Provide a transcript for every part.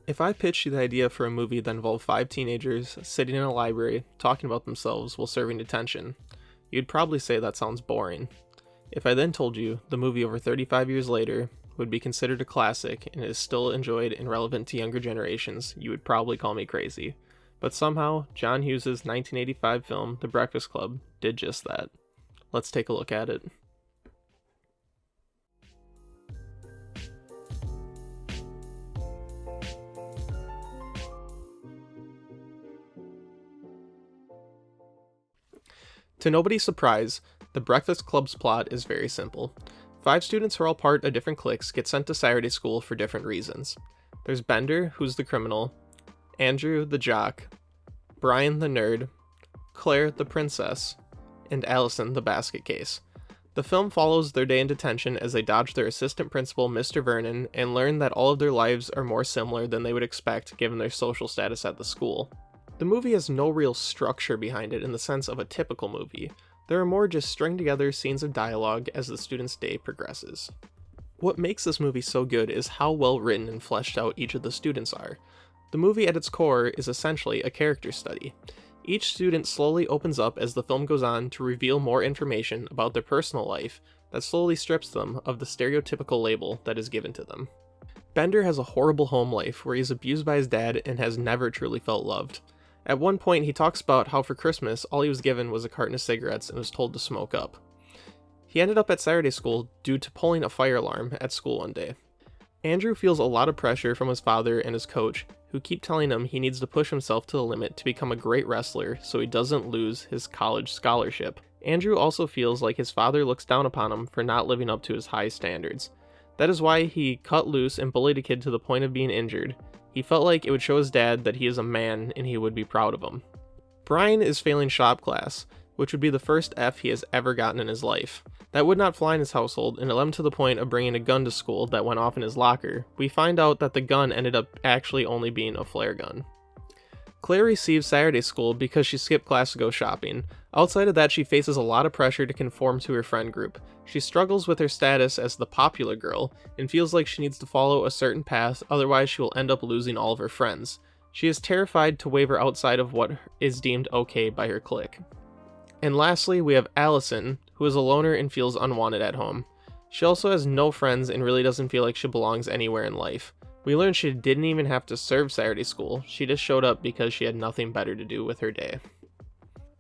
If I pitched you the idea for a movie that involved five teenagers sitting in a library talking about themselves while serving detention, you'd probably say that sounds boring. If I then told you the movie over 35 years later would be considered a classic and is still enjoyed and relevant to younger generations, you would probably call me crazy. But somehow, John Hughes' 1985 film, The Breakfast Club, did just that. Let's take a look at it. To nobody's surprise, The Breakfast Club's plot is very simple. Five students who are all part of different cliques get sent to Saturday school for different reasons. There's Bender, who's the criminal, Andrew, the jock, Brian, the nerd, Claire, the princess, and Allison, the basket case. The film follows their day in detention as they dodge their assistant principal, Mr. Vernon, and learn that all of their lives are more similar than they would expect given their social status at the school. The movie has no real structure behind it in the sense of a typical movie. There are more just string together scenes of dialogue as the students' day progresses. What makes this movie so good is how well written and fleshed out each of the students are. The movie at its core is essentially a character study. Each student slowly opens up as the film goes on to reveal more information about their personal life that slowly strips them of the stereotypical label that is given to them. Bender has a horrible home life where he's abused by his dad and has never truly felt loved. At one point, he talks about how for Christmas, all he was given was a carton of cigarettes and was told to smoke up. He ended up at Saturday school due to pulling a fire alarm at school one day. Andrew feels a lot of pressure from his father and his coach, who keep telling him he needs to push himself to the limit to become a great wrestler so he doesn't lose his college scholarship. Andrew also feels like his father looks down upon him for not living up to his high standards. That is why he cut loose and bullied a kid to the point of being injured. He felt like it would show his dad that he is a man and he would be proud of him. Brian is failing shop class, which would be the first F he has ever gotten in his life. That would not fly in his household, and it led him to the point of bringing a gun to school that went off in his locker. We find out that the gun ended up actually only being a flare gun. Claire receives Saturday school because she skipped class to go shopping. Outside of that, she faces a lot of pressure to conform to her friend group. She struggles with her status as the popular girl, and feels like she needs to follow a certain path, otherwise she will end up losing all of her friends. She is terrified to waver outside of what is deemed okay by her clique. And lastly, we have Allison, who is a loner and feels unwanted at home. She also has no friends and really doesn't feel like she belongs anywhere in life. We learned she didn't even have to serve Saturday school, she just showed up because she had nothing better to do with her day.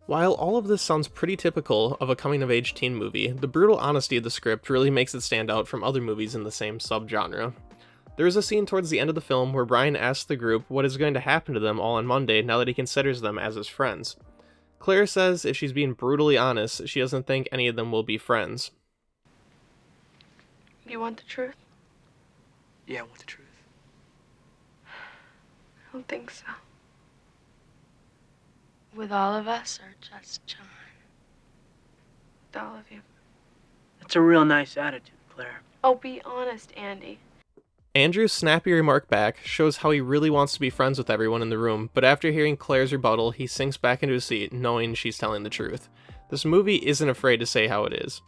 While all of this sounds pretty typical of a coming-of-age teen movie, the brutal honesty of the script really makes it stand out from other movies in the same subgenre. There is a scene towards the end of the film where Brian asks the group what is going to happen to them all on Monday now that he considers them as his friends. Claire says if she's being brutally honest, she doesn't think any of them will be friends. You want the truth? Yeah, I want the truth. I don't think so. With all of us or just John? With all of you. That's a real nice attitude, Claire. Oh, be honest, Andy. Andrew's snappy remark back shows how he really wants to be friends with everyone in the room, but after hearing Claire's rebuttal, he sinks back into his seat knowing she's telling the truth. This movie isn't afraid to say how it is.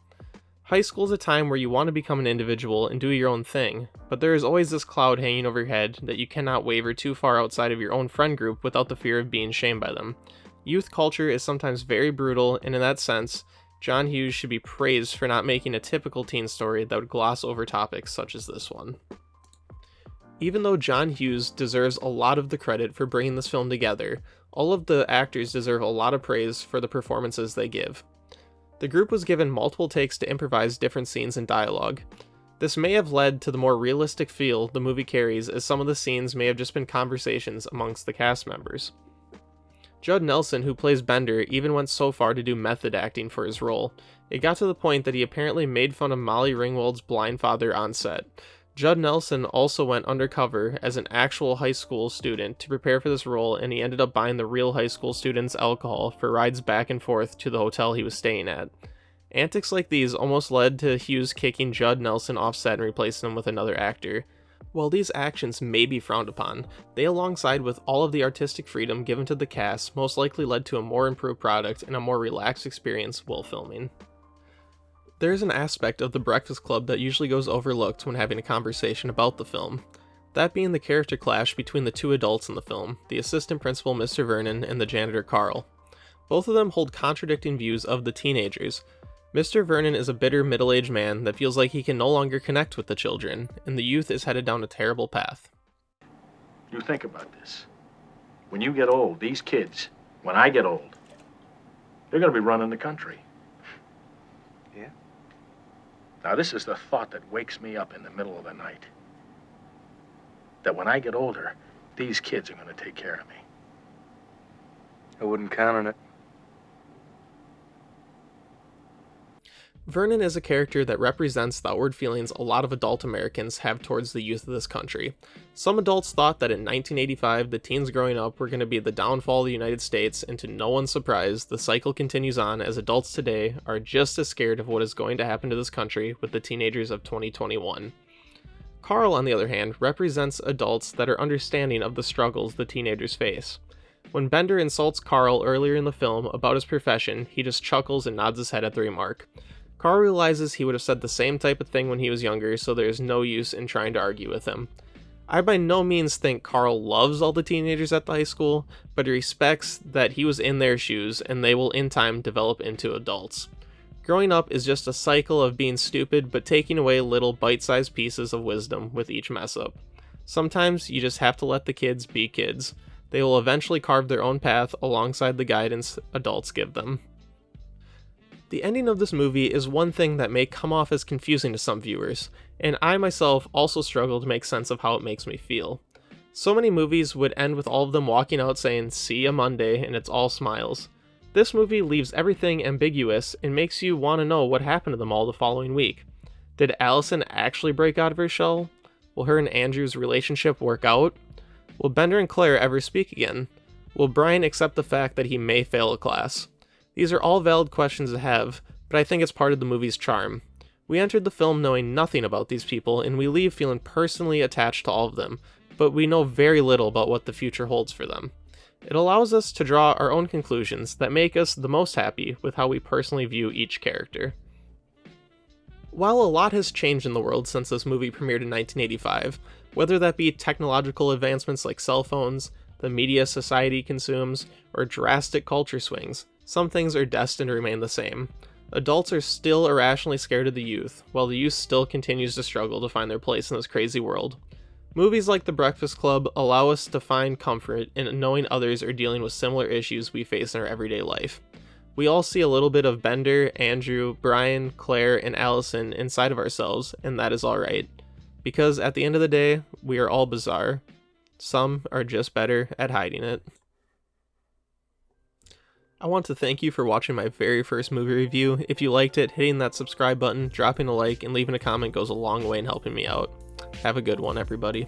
High school is a time where you want to become an individual and do your own thing, but there is always this cloud hanging over your head that you cannot waver too far outside of your own friend group without the fear of being shamed by them. Youth culture is sometimes very brutal, and in that sense, John Hughes should be praised for not making a typical teen story that would gloss over topics such as this one. Even though John Hughes deserves a lot of the credit for bringing this film together, all of the actors deserve a lot of praise for the performances they give. The group was given multiple takes to improvise different scenes and dialogue. This may have led to the more realistic feel the movie carries, as some of the scenes may have just been conversations amongst the cast members. Judd Nelson, who plays Bender, even went so far to do method acting for his role. It got to the point that he apparently made fun of Molly Ringwald's blind father on set. Judd Nelson also went undercover as an actual high school student to prepare for this role, and he ended up buying the real high school students alcohol for rides back and forth to the hotel he was staying at. Antics like these almost led to Hughes kicking Judd Nelson off set and replacing him with another actor. While these actions may be frowned upon, they, alongside with all of the artistic freedom given to the cast, most likely led to a more improved product and a more relaxed experience while filming. There is an aspect of The Breakfast Club that usually goes overlooked when having a conversation about the film. that being the character clash between the two adults in the film, the assistant principal Mr. Vernon and the janitor Carl. Both of them hold contradicting views of the teenagers. Mr. Vernon is a bitter middle-aged man that feels like he can no longer connect with the children, and the youth is headed down a terrible path. You think about this. When you get old, these kids, when I get old, they're going to be running the country. Yeah? Now, this is the thought that wakes me up in the middle of the night. That when I get older, these kids are going to take care of me. I wouldn't count on it. Vernon is a character that represents the outward feelings a lot of adult Americans have towards the youth of this country. Some adults thought that in 1985 the teens growing up were going to be the downfall of the United States, and to no one's surprise, the cycle continues on as adults today are just as scared of what is going to happen to this country with the teenagers of 2021. Carl, on the other hand, represents adults that are understanding of the struggles the teenagers face. When Bender insults Carl earlier in the film about his profession, he just chuckles and nods his head at the remark. Carl realizes he would have said the same type of thing when he was younger, so there is no use in trying to argue with him. I by no means think Carl loves all the teenagers at the high school, but he respects that he was in their shoes and they will in time develop into adults. Growing up is just a cycle of being stupid but taking away little bite-sized pieces of wisdom with each mess up. Sometimes you just have to let the kids be kids. They will eventually carve their own path alongside the guidance adults give them. The ending of this movie is one thing that may come off as confusing to some viewers, and I myself also struggle to make sense of how it makes me feel. So many movies would end with all of them walking out saying, "See ya Monday," and it's all smiles. This movie leaves everything ambiguous and makes you want to know what happened to them all the following week. Did Allison actually break out of her shell? Will her and Andrew's relationship work out? Will Bender and Claire ever speak again? Will Brian accept the fact that he may fail a class? These are all valid questions to have, but I think it's part of the movie's charm. We entered the film knowing nothing about these people, and we leave feeling personally attached to all of them, but we know very little about what the future holds for them. It allows us to draw our own conclusions that make us the most happy with how we personally view each character. While a lot has changed in the world since this movie premiered in 1985, whether that be technological advancements like cell phones, the media society consumes, or drastic culture swings, some things are destined to remain the same. Adults are still irrationally scared of the youth, while the youth still continues to struggle to find their place in this crazy world. Movies like The Breakfast Club allow us to find comfort in knowing others are dealing with similar issues we face in our everyday life. We all see a little bit of Bender, Andrew, Brian, Claire, and Allison inside of ourselves, and that is alright. Because at the end of the day, we are all bizarre. Some are just better at hiding it. I want to thank you for watching my very first movie review. If you liked it, hitting that subscribe button, dropping a like, and leaving a comment goes a long way in helping me out. Have a good one, everybody.